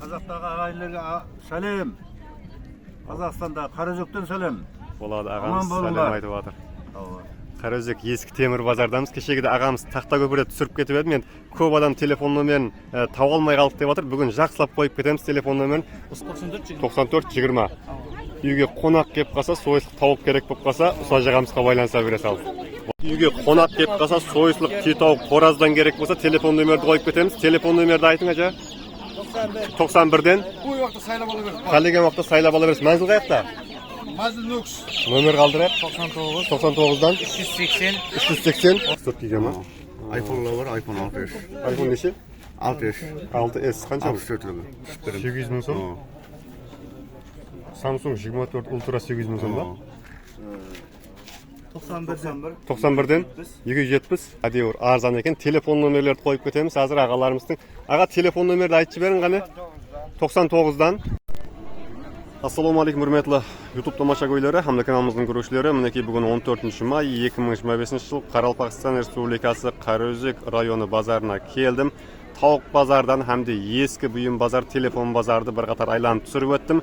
Қазақтағы ағайындарға сәлем. Қазақстанда Қараөзектен сәлем. Болады, ағамыз сәлем айтып жатыр. Қараөзек ескі темір базардамыз. Кешегіде ағамыз тақта көпірде түсіріп кетіп еді. Мен көп адам телефон номерін тауа алмай қалдық деп жатыр. Бүгін жақсылап қойып кетеміз телефон номерін. 94-20. Үйге қонақ келіп қалса, сойыслық тауық керек болып қалса, Ұсаж ағамызға байланыса бере сал. Үйге қонақ келіп қалса, сойыслық түйетауық қораздан керек болса, телефон номерді қойып кетеміз. Телефон номерді айтың ажа. 91-ден. Ой уақытта сайлап ала беріңіз. Қалеген уақытта сайлап ала беріңіз. Мәнзіл қаяқта? Мәзіл нөкс. Номер қалдырайық. 99-дан 380. 380. Сот киген ма? iPhone'lar var, iPhone 6s. iPhone неше? 6s. 6s қанша? 64'lüğü. 800 мың сом. Samsung 24 Ultra 800 мың сом ба? 91-ден 270. Әдеуір арзан екен. Телефон номерлерді қойып кетеміз. Азыр ағаларымыздың. Аға телефон номерді айтшы берін ғаны. 99-дан. Ассалаумағалейкум, үрметлі YouTube тамаша көйлері, хамда каналымыздың көрушілері. Мінекей бүгін 14 май 2025 жыл Қарақалпақстан Республикасы Қараөзек районы базарына келдім. Тауық базардан hamda ескі бұйым базар, телефон базарды бір қатар айланып түсіріп өттім.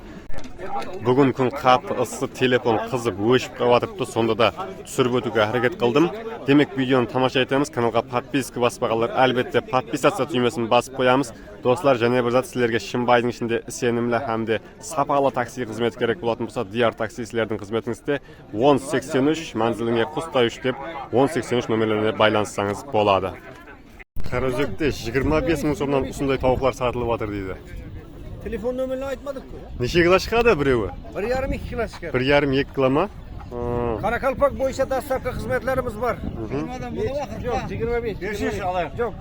Бүгін күн қатты ыссы, телефон қызып өшіп қалатыпты, сонда да түсіріп өтуге әрекет қылдым. Демек видеоны тамаша етеміз, каналға подписка баспағандар әлбетте подписация түймесін басып қоямыз. Достар, және бір зат сіздерге Шымбайдың ішінде сенімлі hamda сапалы такси қызметі керек болатын болса, Diyar такси сіздердің қызметіңізде 1083 мәнзіліңе Құстай 3 деп 1083 номерлеріне байланыссаңыз болады. Қараөзекте 25 мың сомнан ұсындай тауықлар сатылып жатыр дейді. Telefon nömerini айтмадық қой. Неше кило шығады біреуі? 1,5-2 кило шығады. 1,5-2 кило ма? Қарақалпақ бойынша доставка қызметлеріміз бар. Жоқ, 25. Жоқ.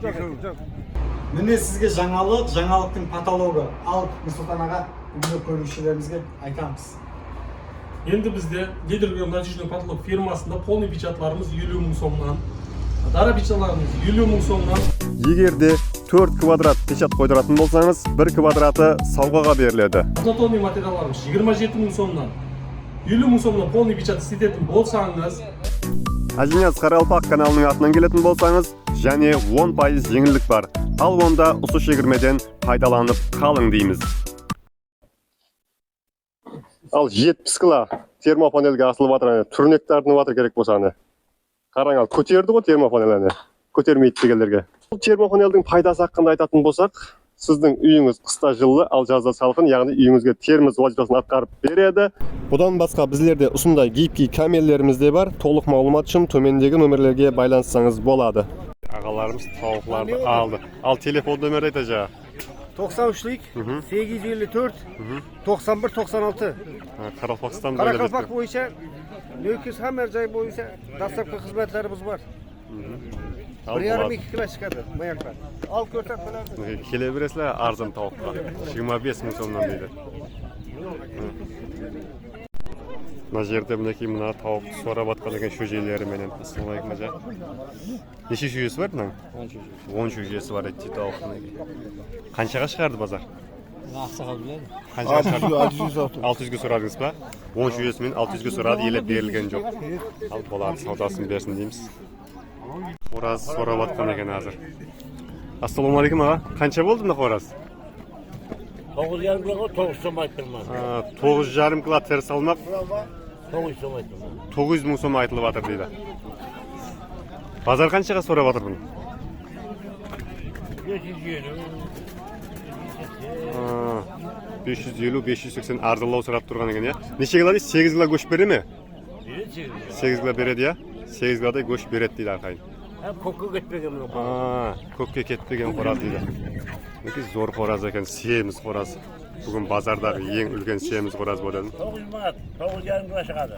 Міне сізге жаңалықтың каталогы. Ал Нұрсұлтан аға, бүгінгі көрушілерімізге айтамыз. Енді бізде Лидерген нәтижелі каталог фирмасында полный печатларымыз 50 мың сомнан, дара печатларымыз 50 мың сомнан. Егерде 4 квадрат печат қойдыратын болсаңыз, 1 квадраты сауғаға беріледі. Однотонный материалдарымыз 27 мың сомнан, 50 мың сомнан полный печат істететін болсаңыз, Ажинияз Қарақалпақ каналының атынан келетін болсаңыз, және 10% жеңілдік бар. Ал онда ұсы шегірмеден пайдаланып қалың дейміз. Ал 70 кило термопанелге асылып жатыр, түрнекті артынып жатыр керек болса. Қараң ал, көтерді ғой термопанелені, көтермейді дегендерге. Термопанелдің пайдасы хақында айтатын болсақ, сіздің үйіңіз қыста жылы, ал жазда салқын, яғни үйіңізге термос вазифасын атқарып береді. Бұдан басқа біздерде ұсындай гибкий камерлеріміз де бар. Толық мағлұмат үшін төмендегі номерлерге байланыссаңыз болады. Ағаларымыз тауықларды алды. Ал телефон номері айта жа. 93-лік, 854, 91-96. Қарақалпақстан Қарақалпақ бойынша, Нөкес Хамер жай бойынша доставка қызметлеріміз бар. 1,5-2 кило шығады маяқтар. Ал көрсек білерді. Келе бересілер арзан тауыққа. 25 мың сомнан дейді. Мына жерде мінекей мына тауықты сорап атқан екен шөжелері менен. Ассалаумағалейкум ажа. Неше шөжесі бар мұның? 10 шөжесі бар еді тауықтың. Қаншаға шығарды базар? Ақсақал біледі. 600-ге сұрадыңыз ба? 10 шөжесімен 600-ге сұрады, елеп берілген жоқ. Ал болады, саудасын берсін дейміз. Қораз сорап атқан екен азыр. Ассалаумағалейкум аға. Қанша болды мына қораз? 9,5 kilo 9 сом айтылма. 9,5 кило теріс алмақ. 9 сом айтылма. 900 мың сом айтылып жатыр дейді. Базар қаншаға сорап жатыр бұны? 550-580 арзылау сұрап тұрған екен, иә? Неше кило дейді? 8 кило көш бере ме? 8 кило береді, иә? 8 килодай көш береді дейді арқайын. Көкке кетпеген бұл. Көкке кетпеген қораз дейді. Өте зор қораз екен, семіз қораз. Бүгін базардағы ең үлкен семіз қораз болады. 9 мыңат, 9,5 kilo шығады.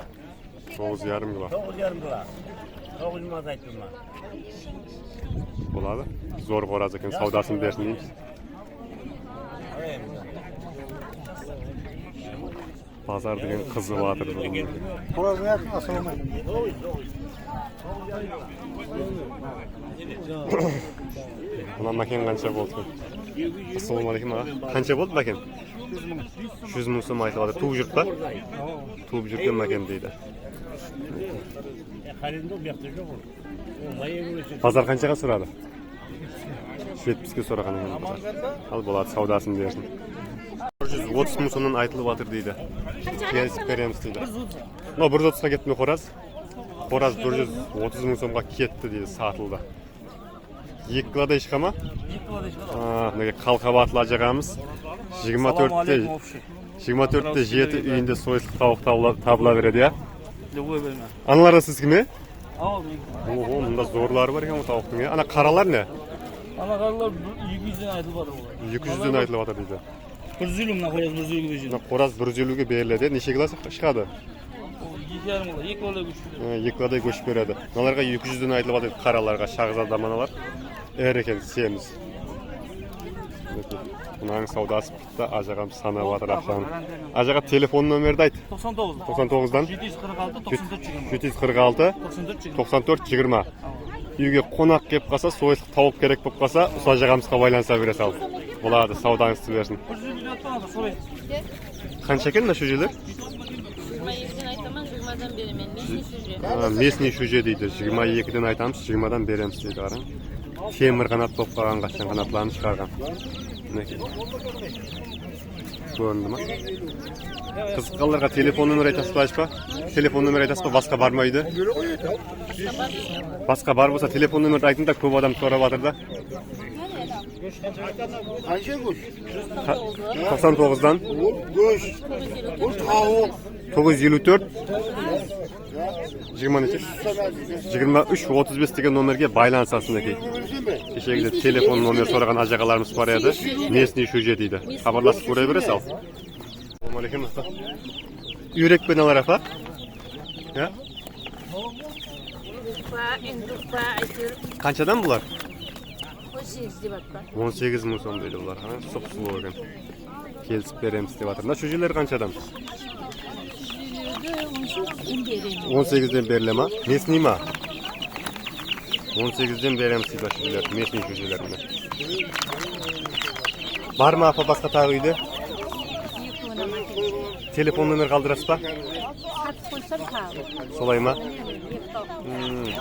9,5 кило. 9,5 kilo. 9 мыңат айтылма. Болады. Зор қораз екен, саудасын берсін дейміз. Базар деген қызып жатыр бүгін. Қоразың атын ассалаумағалейкум. Мына мәкен қанша болды? Ассалаумағалейкум аға. Қанша болды мәкен? 100 мың сом айтылып жатыр. Туып жүріп па? Туып жүрген мәкен дейді. Базар қаншаға сұрады? 70-ге сұраған екен. Ал болады, саудасын берсін. 430 ming so'mdan aytılib atır deydi. Kelip beremiz deydi. No 130'a ketmiyor Xoraz. Xoraz 430 ming so'mga ketdi deydi, satıldı. Yıkkıla da iş kama? Ne kalkabatlı acağımız 24'te jeti üyünde soyuslu tavuk tabla veredi ya. Analar siz kimi? Oho, bunda zorlar var ya bu tavuktun ya. Ana karalar ne? Ana karalar 200'den aytılıp var. 200'den aytılıp atır deydi. 100'lümden Xoraz 100'lüge beşildi. Xoraz 100'lüge beriledi. Neçe kilası çıkadı? 2,5 kilo. 2 ola güçlü. Yıkkıla da göç beredi. Nalarga 200'den aytılıp atır karalarga, şahzad damanalar. Erken siyemiz. Bunların savdası bitti. Acağım sana vardır akşam. Acağa telefon nömeri de ayt. 99'dan 746 94 20. Үйге қонақ кеп қалса, сойыслық тауық керек болып қалса, ұса жағамызға байланса бере сал. Болады, саудаңыз берсін. Қанша екен мына шөжелер? 22'den aytamam, 20'dan beremen. Местный шөже дейді. 22'ден айтамыз, 20'дан береміз дейді. Қараң. Темір қанат болып қалған, қашқан қанатларын шығарған. Мінекей. Көрінді ма? Қызыққаларға телефон нөмір айтасыз ба, ашпа? Телефон нөмір айтасыз ба, басқа бармайды? Басқа бар болса, телефон нөмірді айтында көп адам сұрап жатыр да. 99'dan 954 23 35 деген номерге байланысасың екен. Кешегіде телефон номер сұраған ажағаларымыз бар еді. Местный шөже дейді. Хабарласып көре бересіз ал. Ассалаумағалейкум. Үйрекпен алар апа? Я? Қаншадан бұлар? 18 мың сом дейді бұлар. Сұп-сұлу екен. Келісіп береміз деп жатыр. Мына шөжелер қаншадан? 18'den беріле ма? Местный ма? 18'den береміз дейді шөжелер. Местный шөжелеріне. Бар ма апа басқа тағы үйде? Телефон нөмір қалдырасыз ба? Солай ма?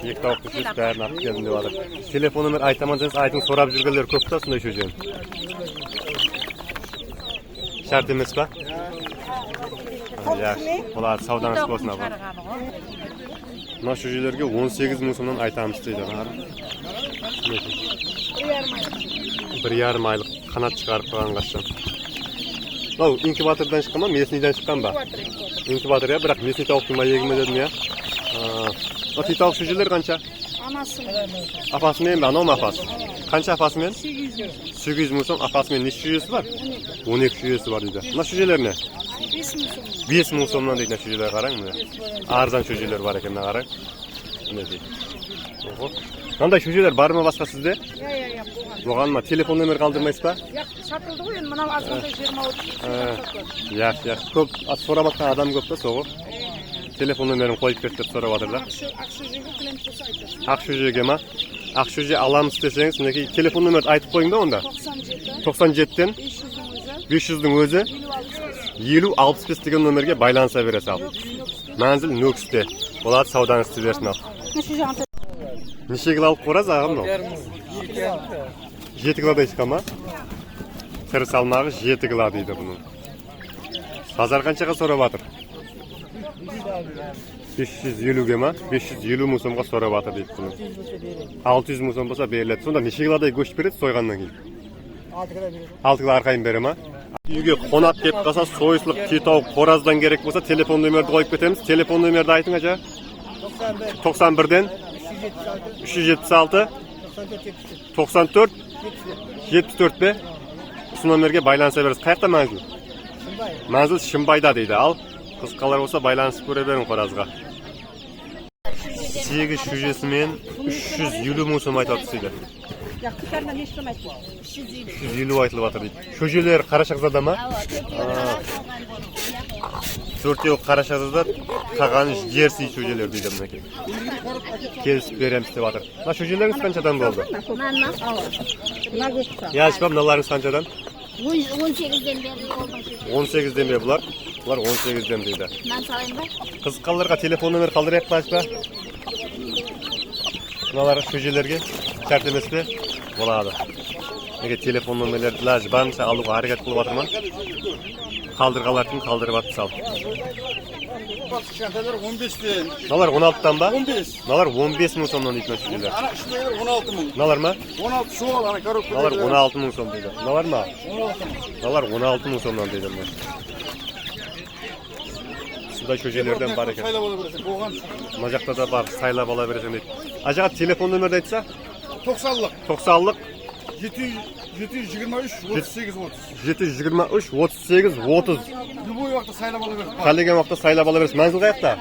Екі тауықты сөз бәрін ақ келдім деп жатыр. Телефон нөмір айтаман деңіз, айтың сорап жүргендер көп та сондай шөжен. Шарт емес па? Яқшы, болады, саудаңыз болсын апа. Мына шөжелерге 18 мың сомнан айтамыз дейді. 1,5 айлық қанат шығарып қойған қашан. Мынау инкубатордан шыққан ба, местныйдан шыққан ба? Инкубатор я, бірақ местный тауықтың ба егіме дедім я. Мына тауық шөжелер қанша? Апасымен бе, анау ма апасы? Қанша апасымен? 800 мың сом, апасымен неше шөжесі бар? 12 шөжесі бар дейді. Мына шөжелер не? 5 мың сомнан дейді шөжелер қараң. Арзан шөжелер бар екен қараң. Қандай шөжелер бар ма басқа сізде? Оған ма? Телефон нөмір қалдырмайсыз ба? Сатылды ғой, енді мынау азғанда 20-30. Яқшы. Көп сұрап жатқан адам көп та соғы. Телефон нөмірін қойып кетіп сұрап жатыр да. Ақ шөжеге ма? Ақ шөже аламыз десеңіз, мінекей телефон нөмірді айтып қойың да онда. 97-тен 500-дің өзі 50-65 деген нөмерге байланыса бере сал. Мәнзіл нөкісте. Болады, саудаңызды берсін ал. Неше кило алып қораз ағым мынау? 7 килодай шығама? Тірі салмағы 7 кило дейді бұның. Базар қаншаға сұрап жатыр? 550-ге ма? 550 мың сомға сұрап жатыр дейді бұның. 600 мың сом болса беріледі. Сонда неше килодай көш береді сойғаннан кейін? 6 кило арқайын бере ма? Үйге қонақ кеп қалса, сойыслық тетауық қораздан керек болса, телефон нөмерді қойып кетеміз. Телефон нөмерді айтың ажа? 91-ден 376 94 74 бе? Осы нөмерге байланыса бересіз. Қаяқта мәнзіл? Мәнзіл Шымбайда дейді. Ал қызқалар болса байланысып көре берің қоразға. 8 шөжесімен 350 мың сом айтып дейді. 350 айтылып жатыр дейді. Шөжелер Қарашақзада ма? Төртеуі Қарашақзада, қағаны жерсі шөжелер дейді мінекей. Келісіп береміз деп жатыр. Мына шөжелеріңіз қаншадан болды? Я ашпам, мыналарыңыз қаншадан? 18'den beri oldum. 18'den бе бұлар? Бұлар 18'den дейді. Ben salayım ba? Қызыққаларға телефон нөмір қалдырайық па ашпа? Мыналар шөжелерге шарт емес пе? Болады. Ege telefon nomerleri ilacı barınca alууга hareket kılıp atırman. Kaldırgalartın kaldırıp atsal. Şantalar 15'ten. Nalar 16'dan ba? 15. Nalar 15 ming so'mdan deytmen şular. Ana şundalar 16 ming. Nalar mı? 16 şu al ana karok. Nalar 16 ming so'm deydi. Nalar mı? 16 ming. Nalar 16 ming so'mdan deydi men. Şurada köşelerden var ekan. Saylab ola bersin. Boğan. Mına jakta da bar, saylab ala beresen deydi. Ajaga telefon nomerni aytsa? 90'lık. 90'lık 723 38 30. 723 38 30. Любой vaqtda saylab ola bersin. Qalagan vaqtda saylab ala berasiz. Manzil qayerda?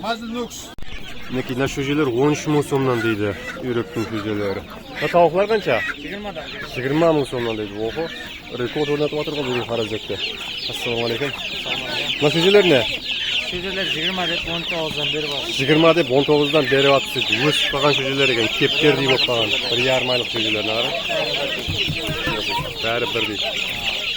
Mazil Nux. Nekina köşeler 13 ming so'mdan deydi. Yüröktün köşeleri. Ha tavuklar qancha? 20'dan. 20 ming so'mdan deydi. Oho. Rekord o'rnatib o'tirgan bugun xarajatda. Assalomu alaykum. Mana köşeler ne? Sözler 20 deb 19'dan beri var. 20 deb 19'dan beri atsız. O'sib qolgan köşeler ekan. Kepker deyib qolgan. 1,5 oylik köşelerni qarang. Bari bir deydi.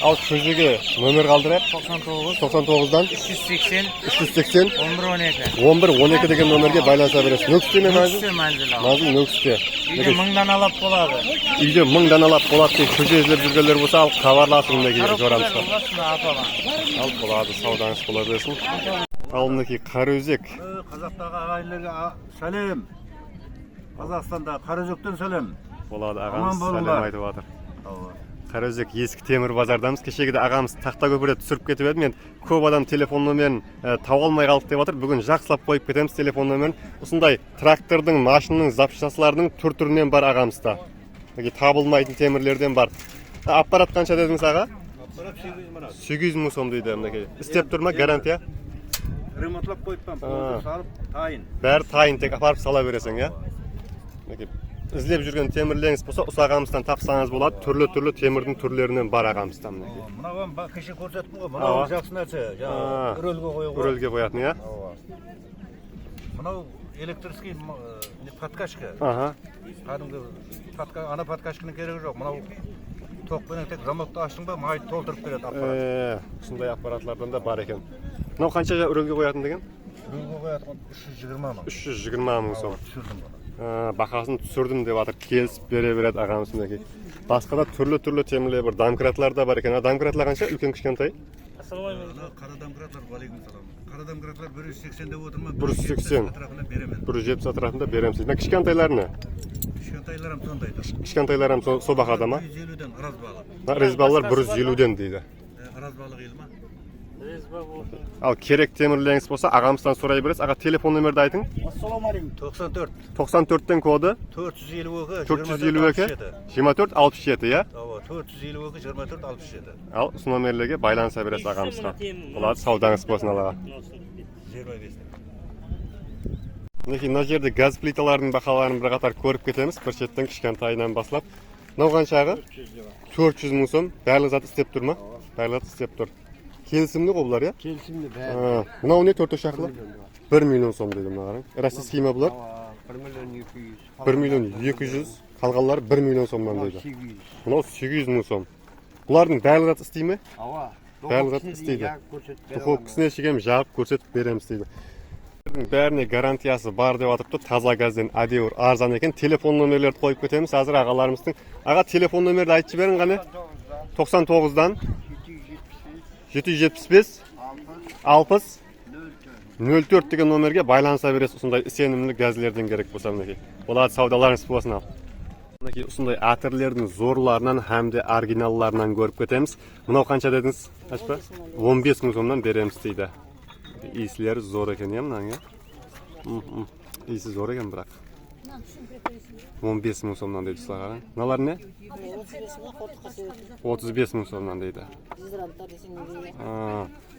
Al köşege nomer qoldirib 99 99'dan 380 380 11 12. 11 12 degan nomerga baylansa berasiz. Nöksüme manzil? manzil. Manzil nöksüte. Uyda 1000dan alab bo'ladi. Uyda 1000dan alab bo'ladi deb köşe izlep yurganlar bo'lsa al xabarlasin undagi jo'ramiz. Al bo'ladi, savdangiz bo'la bersin. Alındaki Karaözek. Qazoqdagi agaylarga salam. Qozog'istonda Karaözekdan salam. Bo'ladi, Aman agamiz bo'linglar. salam aytib atır. Karaözek eski temir bozordamiz. Kechagida agamiz taxta ko'pirga tushirib ketib edi. Men ko'p odam telefon nomerini tapa olmay qolib deb atır. Bugun yaxshilab qo'yib ketamiz telefon nomerini. Usunday traktorning, mashinaning zapchastlarining tur-turidan bar agamizda. Yoki tabılmaydigan temirlerden bar. Apparat qancha dedingiz aga? Apparat 800 manat. 800 ming so'm deydi amdaki. Istep turma garantiya. Remontlab qo'yibman. Sarıp tayin. Bari tayin tek aparib sala berasan ya. Yoki izlep yurgan temirleringiz bo'lsa, usag'amizdan topsangiz bo'ladi. Turli temirning turlaridan bar agamizdan. Mana bu kishi ko'rsatdim qo'y. Mana bu yaxshi narsa. Urolga qo'yib. Urolga qo'yatni ya. Mana elektrskiy podkashka. Aha. Qadimgi ana podkashkaning keragi yo'q. Mana tok bilan tek zamotda ochdingba, may to'ldirib beradi apparat. Shunday apparatlardan da bar ekan. Mana qanchaga urolga qo'yatni degan? Urolga qo'yatgan 320 ming. 320 ming so'm. Tushirdim buni. Bahasini tushirdim deb atib kesib beradi agamizdagi. Boshqada turli temirlar bor. Domkratlar da bar ekan. Domkratlar qancha? Ulkan kichkantay? Assalomu alaykum. Qara domkratlar, va alaykum salom. Qara domkratlar 180 deb o'tirman. 180 atrofida beraman. 170 atrofida beramiz. Men kichkantaylarni. Kichkantaylar ham to'ndaydi. Kichkantaylar ham sobaqadami? 150 dan araz baliq. Rezballar 150 dan deydi. Araz baliq ilma. Al kerak temirlaringiz bo'lsa, ag'amizdan so'ray berasiz. Aga telefon nomerni ayting. Assalomu alaykum. 94 94 dan kodi 452 452 24 67 ya. Ava 452 24 67. Al shu nomerlarga baylansa berasiz ag'amizdan. Bo'ladi, savdangiz bo'lsin alaga. 25 dan. Lekin bu yerda gaz plitalarining baholarini bir qator ko'rib ketamiz. Bir chetdan kichkantaydan boshlab. Nima qanchaga? 400 ming so'm. Barliq zot istep turma. Barliq istep tur. Kelsimli qo'blar ya? Kelsimli bari. Ha, mana uni 4 shaqli. 1 million so'm dedim qarang. Rossiya mi bular? 1 million 200. Qolganlar 1 million so'mdan deydi. 800. Mana 800 ming so'm. Bularning barliq zot istaymi? Ava. Barliq zot istaydi. Duxovkasini ham javob ko'rsatib beramiz deydi. Bärine garantiyasi bar deb atibdi. Toza gazdan adevur arzon ekan. Telefon nomerlarini qo'yib ketamiz. Hozir agalarimizning. Aga telefon nomerini aytib bering qani? 99 dan 775 60 04 degan nomerga baylansa berasiz. Shunday isenimli gazlardan kerak bo'lsa meniki. Bo'ladi, savdolaringiz bo'lsin. Meniki shunday atirlarning zo'rlaridan hamda originallaridan ko'rib ketamiz. Buni qancha dedingiz? Achpa? 15 ming so'mdan beramiz deydi. İyisileri zo'r ekan ham menga. İyisi zo'r ekan biroq. 15 ming so'mdan deydi sizlar. Nalar ne? 35 ming so'mdan deydi.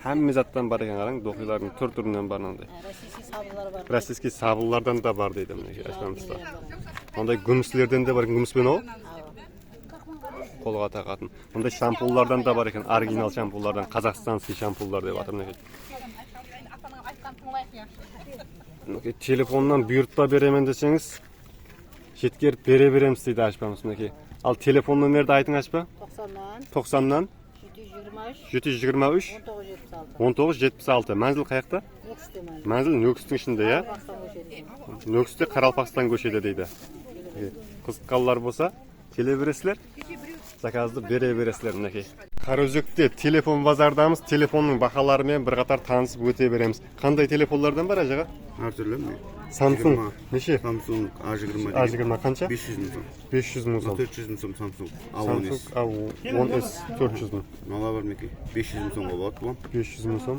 Hamma zatdan bar ekan qarang, do'qiylarning tur-turidan bar nonday. Rossiyskiy sabullardan da bar deydi menga ashlamizda. Bunday gumslardan da bar, gums bilan o. Qo'lga taqatin. Bunday shampullardan da bar ekan, original shampullardan, Qozog'istonskiy shampullar deb atamlar. Telefondan buyurtma beraman desangiz, yetkazib beramiz deydi ashpamizki. Al telefon nomerini ayting ashpa. 90dan 723 1976. Manzil qayerda? Manzil Nöksning ishida ya. Nöksda Qaralpaqston ko'chada deydi. Qiziqqanlar bo'lsa, kelaverasizlar. Zakazды бере бересіздер мінекей. Қараөзекте телефон базардамыз, телефонның бақаларымен бір қатар танысып өте береміз. Қандай телефонлардан бар ажаға? Әртүрлі ме? Samsung неше? Samsung A20. A20 қанша? 500 мың сом. 500 мың сом. 400 мың сом Samsung Samsung A10s 400 мың. Мала бар меке. 500 мың сомға болады бұл. 500 мың сом.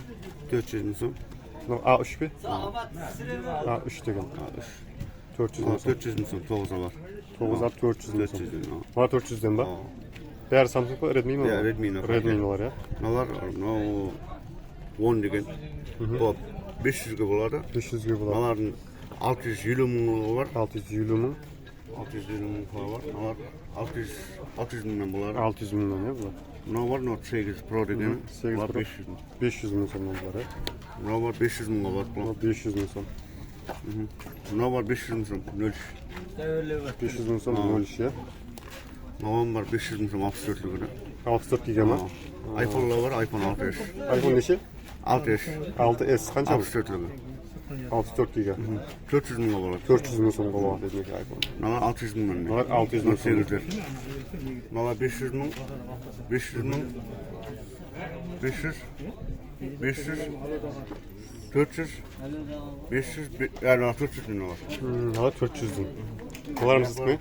400 мың сом. A3 пе? A3 деген. 400 мың сом. 400 мың сом 9-а бар. 9-а 400 мың сом. 400-ден. Мына 400-ден ба? Бәрі Samsung па? Redmi ма? Redmi олар, я? Мыналар 10 деген. Бұл 500-ге болады. 500-ге болады. Мыналардың 650 мыңы бар. 650 мың. 650 мыңға бар. Мыналар 600 мыңнан болады. 600 мыңнан, я бұлар? Мынау бар, Note 8 Pro деген. 8 Бұлар Pro. 500 мың. 500 мың сомнан бар, я? Мынау бар 500 мыңға болады. Бұл 500 мың сом. Мынау бар 500 мың сом 0. 500 мың сом 0, я? Мынау бар 500 мың сом 64-лігі. 64 гига ма? iPhone-лар бар, iPhone 6s. iPhone неше? 6s. 6s қанша? 64-лігі. 64 гига. 400 мыңға болады. 400 мың сомға болады демек iPhone. Мыналар 600 мыңнан. Мыналар 600 мың сом. Мыналар 500 мың. 500 мың. 500. 500. 400. 500. Yani 400 bin var. Mınalar 400 din. Dolar mı sizin mi?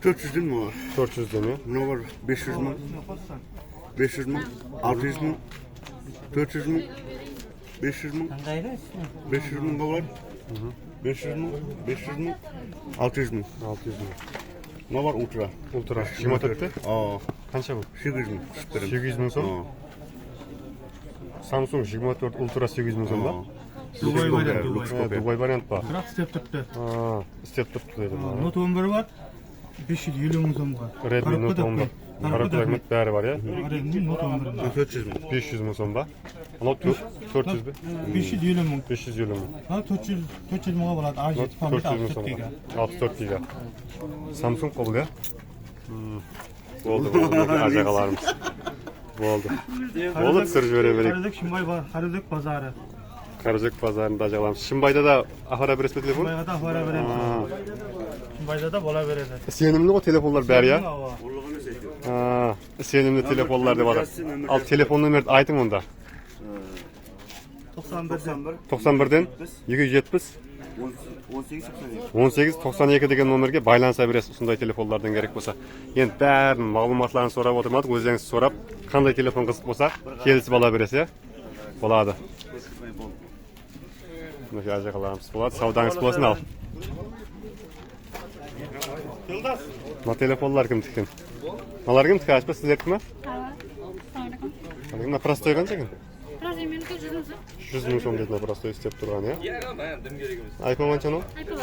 400 bin mi var? 400 din ya. Ne var? 500 мың. 500 мың. 600 мың. 400 мың. 500 мың. 500 мыңға бар. 500 мың. 500 мың. 600 мың. 600 мың. Ne var Ultra? Ultra 24'te? Қанша бұл? 800 мың. 800 мың сом? Samsung 24 Ultra 800 мың сом ба? Дубай вариант. Дубай вариант па? Бірақ істеп тұрыпты. істеп тұрыпты деді. Note 11 бар. 550 мың сомға. Redmi Note 11. Қарапұт әкмет бәрі бар, я? Redmi Note 11. 400 мың. 500 мың сом ба? Анау 400 бе? 550 мың. 550 мың. 400 мыңға болады. A7 памет 64 гига. 64 гига. Samsung қол, я? Болды, ажағаларымыз. Болды. Болды, түсір жібере берейік. Қараөзек Шымбай бар. Қараөзек базары. Қараөзек базарында ажағаларымыз. Шымбайда да апара бересіз бе телефон? Шымбайға да апара береміз. Шымбайда да бола береді. Сенімді ғой телефонлар бәрі, я? Сенімді телефонлар деп атыр. Ал телефон нөмірді айтың онда. 91-ден 270 1892 деген номерге байланыса бересіз, сондай телефонлардан керек болса. Енді бәрін мағлұматларын сұрап отырмадық, өздеріңіз сұрап, қандай телефон қызық болса, келісіп ала бересіз, я? Болады. Мұндай ажағаларымыз болады, саудаңыз болсын ал. Мына телефонлар кімдікі? Мыналар кімдікі, ашпа сіздердікі ма? Мына простой қанша екен? 100 мың сом дейтін простой істеп тұрған, я? iPhone қанша ол? iPhone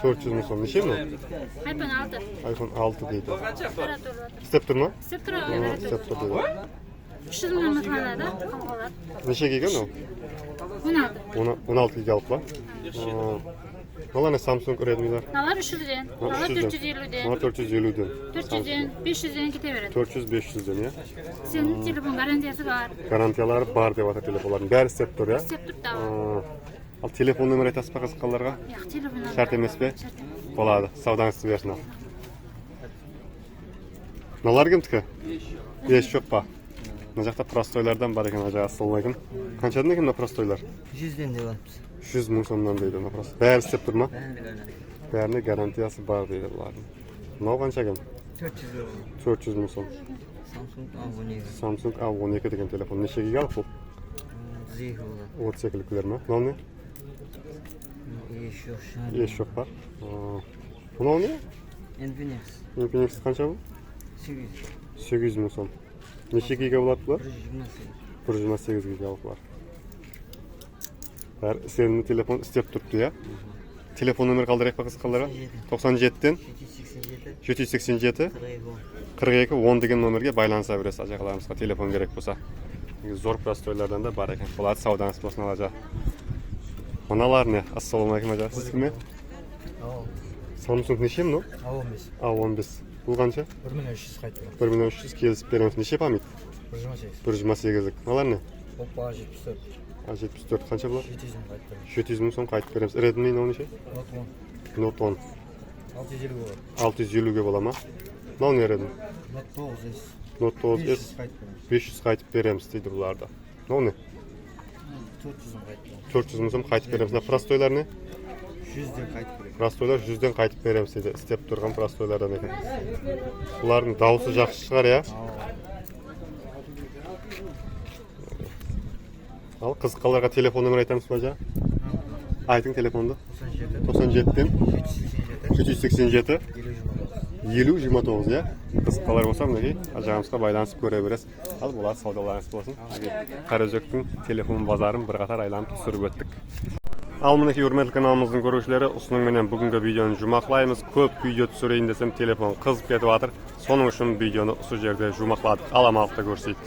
400 мың сом. Неше мынау? iPhone 6. iPhone 6 дейді. Істеп тұр ма? Істеп тұр. Істеп тұр дейді. 300 мыңнан қалады, қалғалар. Неше гига мынау? 16. 16 гига алып па? Мыналар не Samsung Redmi'лар? Мыналар 300-ден, мыналар 450-ден. Мыналар 450-ден. 400-ден, 500-ден кете береді. 400-500-ден, я? Сенің телефон гарантиясы бар. Гарантиялары бар деп атыр телефонлардың. Бәрі істеп тұр, я? Істеп тұр да. Ал телефон нөмір айтасыз ба қызыққанларға? Яқ, телефон. Шарт емес пе? Болады. Саудаңызды берсін ал. Мыналар кімдікі? Еш жоқ па? Мына жақта простойлардан бар екен, ажа ассалаумағалейкум. Қаншадан екен мына простойлар? 100-ден деп алыппыз. 100 мың сомнан дейді мына простой. Бәрі істеп тұр ма? Бәріне гарантиясы бар дейді бұлардың. Мынау қанша екен? 400 мың сом. Samsung A12 деген телефон. Неше гигалық бұл? 32-лікілер ма? Мынау не? Еш жоқ па? Мынау не? Infinix қанша бұл? 800 мың сом. Неше гига болады бұлар? 128 гигалық бар. Бәрі сенімді телефон істеп тұрыпты, я? Телефон нөмір қалдырайық па қызыққанларға? 97-ден 787 42 10 деген номерге байланыса бересіз ажағаларымызға телефон керек болса. Зор простойлардан да бар екен. Болады, саудаңыз болсын ал ажа. Мыналар не? Ассалаумағалейкум ажа. Сіз кім е? Samsung неше мынау? A15. Бұл қанша? 1300 қайтты. 1300 келісіп береміз. Неше памет? 128-лік. Мыналар не? Oppo A74. A74 қанша бұлар? 700 мың қайтты. 700 мың сом қайтып береміз. Redmi неше? Note 10. Note 10. 650 болады. 650-ге бола ма? Ne veredim? Not 9S. Note 9S 500 qaytib beremiz deydi bularda. Ne? 400 qaytib. 400 muzum qaytib beremiz. Prostoylar ne? 100'den qaytib beradi. Prostoylar 100'den qaytib beremiz deydi. İstep turgan prostoylardan ekan. Buların dawысы жақсы шығар ya. Al kızıqalarga telefon nömrə aytamız baca? Aytın telefondu. 97'den 387 50-29 ya. Kızıqalar olsa mınaki ajağımızga baylanışıp göre beresiz. Al bular savdalarınız bolsun. Karajöktün telefon bazarın bir qatar aylanıp sürüp öttük. Al mınaki hurmatly kanalımızın görüşleri usunun menen bugünkü videonu jumaqlaymiz. Köp video түсүрейин desem telefon kızıp ketip atır. Sonun üçün videonu usu jerde jumaqladık. Alamalıqta görseydik.